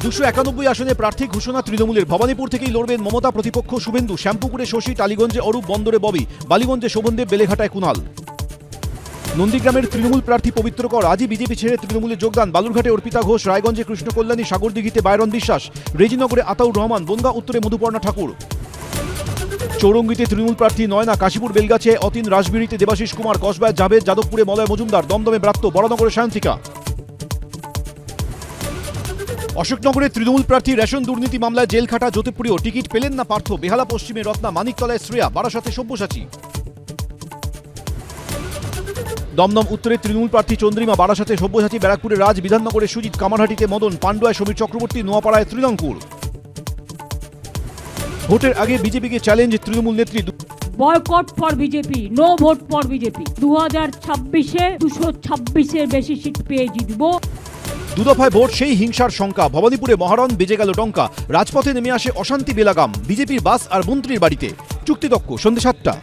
291 আসনে প্রার্থী ঘোষণা তৃণমূলের। ভবানীপুর থেকেই লড়বেন মমতা প্রতিপক্ষ শুভেন্দু। শ্যামপুকুরে শশী, টালিগঞ্জে অরূপ, বন্দরে ববি, বালিগঞ্জে শোভনদেব, বেলেঘাটায় কুণাল। নন্দীগ্রামের তৃণমূল প্রার্থী পবিত্র কর আজই বিজেপি ছেড়ে তৃণমূলে যোগদান। বালুরঘাটে অর্পিতা ঘোষ, রায়গঞ্জে কৃষ্ণকল্যাণী, সাগরদিঘিতে বায়রন বিশ্বাস, রেজিনগরে আতাউর রহমান, বনগাঁ উত্তরে মধুপর্ণা ঠাকুর। চৌরঙ্গিতে তৃণমূল প্রার্থী নয়না, কাশীপুর বেলগাছে অতীন, রাসবিড়িতে দেবাশিস কুমার, কসবায় জাভেদ, যাদবপুরে মলয় মজুমদার, দমদমে ব্রাত্য, বড়নগরে সায়ন্তিকা। অশোকনগরে তৃণমূল প্রার্থী রেশন দুর্নীতি মামলায় জেল খাটা জ্যোতিপ্রিয়। টিকিট পেলেন না পার্থ। বেহালা পশ্চিমে রত্না, মানিকতলায় শ্রেয়া, বারাসাতে সব্যসাচী। দমদম উত্তরে তৃণমূল প্রার্থী চন্দ্রিমা, বারাসাতে সব্যসাচী, ব্যারাকপুরে রাজ, বিধাননগরে সুজিত, কামারহাটিতে মদন, পান্ডুয়ায় সমীর চক্রবর্তী, নোয়াপাড়ায় তৃণঙ্কুর। ভোটের আগে বিজেপিকে চ্যালেঞ্জ তৃণমূল নেত্রী। Boycott for BJP, no vote for BJP. 2026-এ 226-এর বেশি সিট পেয়ে জিতব। দুদফায় ভোট, সেই হিংসার শঙ্কা। ভবানীপুরে মহারণ, বেজে গেল টঙ্কা। রাজপথে নেমে আসে অশান্তি বেলাগাম। বিজেপির বাস আর মন্ত্রীর বাড়িতে চুক্তিতক্ক। সন্ধ্যে 7টা।